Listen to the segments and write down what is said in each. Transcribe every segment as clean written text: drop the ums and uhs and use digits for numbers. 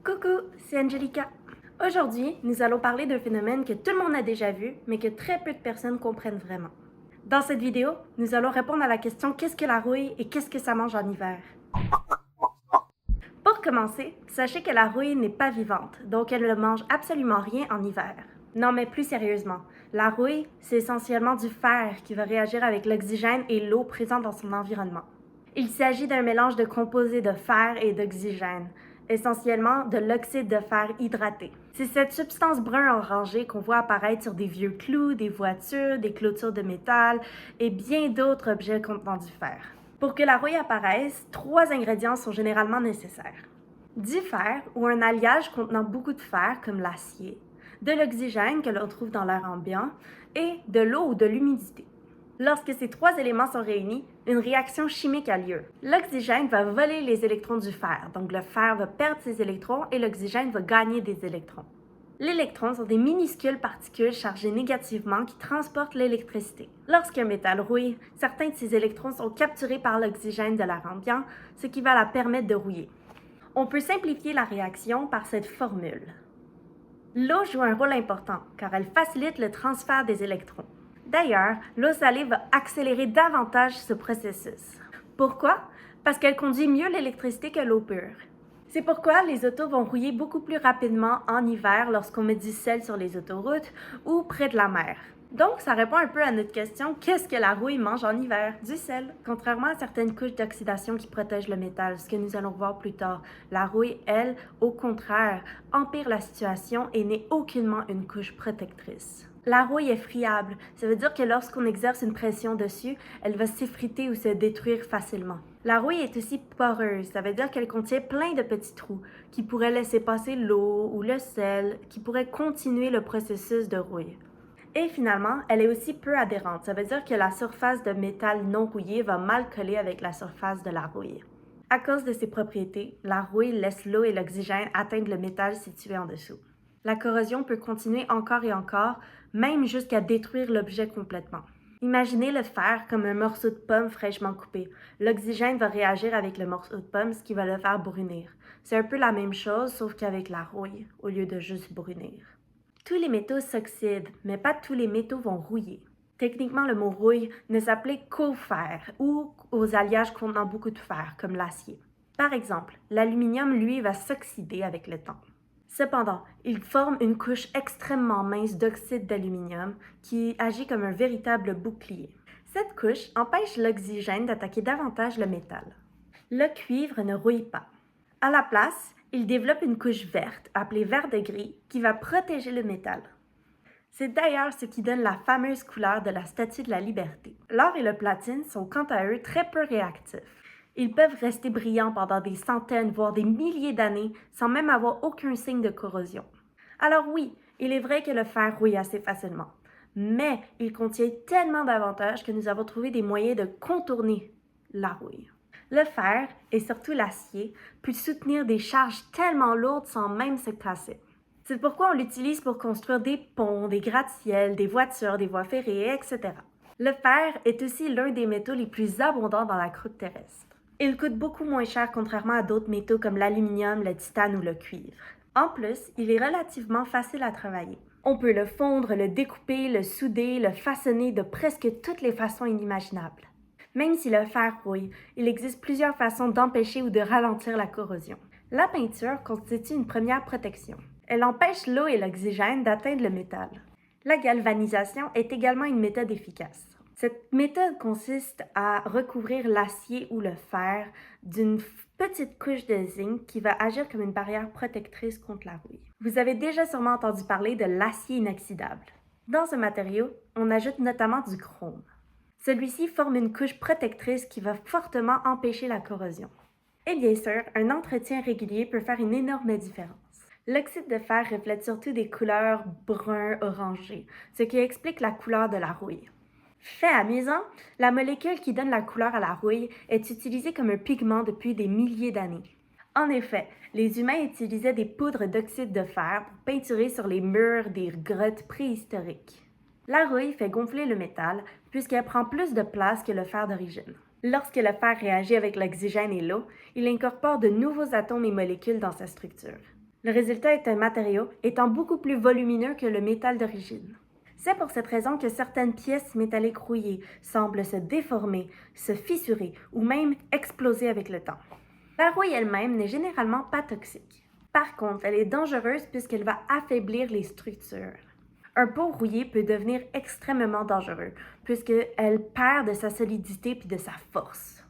Coucou, c'est Angelica. Aujourd'hui, nous allons parler d'un phénomène que tout le monde a déjà vu, mais que très peu de personnes comprennent vraiment. Dans cette vidéo, nous allons répondre à la question qu'est-ce que la rouille et qu'est-ce que ça mange en hiver? Pour commencer, sachez que la rouille n'est pas vivante, donc elle ne mange absolument rien en hiver. Non, mais plus sérieusement, la rouille, c'est essentiellement du fer qui va réagir avec l'oxygène et l'eau présente dans son environnement. Il s'agit d'un mélange de composés de fer et d'oxygène, essentiellement de l'oxyde de fer hydraté. C'est cette substance brun-orangée qu'on voit apparaître sur des vieux clous, des voitures, des clôtures de métal et bien d'autres objets contenant du fer. Pour que la rouille apparaisse, 3 ingrédients sont généralement nécessaires. Du fer ou un alliage contenant beaucoup de fer comme l'acier, de l'oxygène que l'on trouve dans l'air ambiant et de l'eau ou de l'humidité. Lorsque ces 3 éléments sont réunis, une réaction chimique a lieu. L'oxygène va voler les électrons du fer, donc le fer va perdre ses électrons et l'oxygène va gagner des électrons. Les électrons sont des minuscules particules chargées négativement qui transportent l'électricité. Lorsqu'un métal rouille, certains de ces électrons sont capturés par l'oxygène de l'air ambiant, ce qui va la permettre de rouiller. On peut simplifier la réaction par cette formule. L'eau joue un rôle important car elle facilite le transfert des électrons. D'ailleurs, l'eau salée va accélérer davantage ce processus. Pourquoi? Parce qu'elle conduit mieux l'électricité que l'eau pure. C'est pourquoi les autos vont rouiller beaucoup plus rapidement en hiver lorsqu'on met du sel sur les autoroutes ou près de la mer. Donc, ça répond un peu à notre question « Qu'est-ce que la rouille mange en hiver? » Du sel. Contrairement à certaines couches d'oxydation qui protègent le métal, ce que nous allons voir plus tard, la rouille, elle, au contraire, empire la situation et n'est aucunement une couche protectrice. La rouille est friable, ça veut dire que lorsqu'on exerce une pression dessus, elle va s'effriter ou se détruire facilement. La rouille est aussi poreuse, ça veut dire qu'elle contient plein de petits trous qui pourraient laisser passer l'eau ou le sel, qui pourraient continuer le processus de rouille. Et finalement, elle est aussi peu adhérente, ça veut dire que la surface de métal non rouillé va mal coller avec la surface de la rouille. À cause de ses propriétés, la rouille laisse l'eau et l'oxygène atteindre le métal situé en dessous. La corrosion peut continuer encore et encore, même jusqu'à détruire l'objet complètement. Imaginez le fer comme un morceau de pomme fraîchement coupé. L'oxygène va réagir avec le morceau de pomme, ce qui va le faire brunir. C'est un peu la même chose, sauf qu'avec la rouille, au lieu de juste brunir. Tous les métaux s'oxydent, mais pas tous les métaux vont rouiller. Techniquement, le mot rouille ne s'applique qu'au fer ou aux alliages contenant beaucoup de fer, comme l'acier. Par exemple, l'aluminium, lui, va s'oxyder avec le temps. Cependant, il forme une couche extrêmement mince d'oxyde d'aluminium qui agit comme un véritable bouclier. Cette couche empêche l'oxygène d'attaquer davantage le métal. Le cuivre ne rouille pas. À la place, il développe une couche verte, appelée vert de gris, qui va protéger le métal. C'est d'ailleurs ce qui donne la fameuse couleur de la Statue de la Liberté. L'or et le platine sont quant à eux très peu réactifs. Ils peuvent rester brillants pendant des centaines, voire des milliers d'années, sans même avoir aucun signe de corrosion. Alors oui, il est vrai que le fer rouille assez facilement, mais il contient tellement d'avantages que nous avons trouvé des moyens de contourner la rouille. Le fer, et surtout l'acier, peut soutenir des charges tellement lourdes sans même se casser. C'est pourquoi on l'utilise pour construire des ponts, des gratte-ciels, des voitures, des voies ferrées, etc. Le fer est aussi l'un des métaux les plus abondants dans la croûte terrestre. Il coûte beaucoup moins cher contrairement à d'autres métaux comme l'aluminium, le titane ou le cuivre. En plus, il est relativement facile à travailler. On peut le fondre, le découper, le souder, le façonner de presque toutes les façons inimaginables. Même si le fer rouille, il existe plusieurs façons d'empêcher ou de ralentir la corrosion. La peinture constitue une première protection. Elle empêche l'eau et l'oxygène d'atteindre le métal. La galvanisation est également une méthode efficace. Cette méthode consiste à recouvrir l'acier ou le fer d'une petite couche de zinc qui va agir comme une barrière protectrice contre la rouille. Vous avez déjà sûrement entendu parler de l'acier inoxydable. Dans ce matériau, on ajoute notamment du chrome. Celui-ci forme une couche protectrice qui va fortement empêcher la corrosion. Et bien sûr, un entretien régulier peut faire une énorme différence. L'oxyde de fer reflète surtout des couleurs brun-orangé, ce qui explique la couleur de la rouille. Fait amusant, la molécule qui donne la couleur à la rouille est utilisée comme un pigment depuis des milliers d'années. En effet, les humains utilisaient des poudres d'oxyde de fer pour peinturer sur les murs des grottes préhistoriques. La rouille fait gonfler le métal puisqu'elle prend plus de place que le fer d'origine. Lorsque le fer réagit avec l'oxygène et l'eau, il incorpore de nouveaux atomes et molécules dans sa structure. Le résultat est un matériau étant beaucoup plus volumineux que le métal d'origine. C'est pour cette raison que certaines pièces métalliques rouillées semblent se déformer, se fissurer ou même exploser avec le temps. La rouille elle-même n'est généralement pas toxique. Par contre, elle est dangereuse puisqu'elle va affaiblir les structures. Un pot rouillé peut devenir extrêmement dangereux puisqu'elle perd de sa solidité puis de sa force.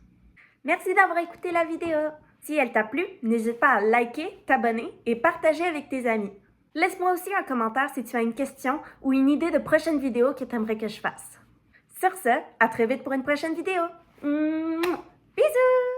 Merci d'avoir écouté la vidéo. Si elle t'a plu, n'hésite pas à liker, t'abonner et partager avec tes amis. Laisse-moi aussi un commentaire si tu as une question ou une idée de prochaine vidéo que tu aimerais que je fasse. Sur ce, à très vite pour une prochaine vidéo. Bisous!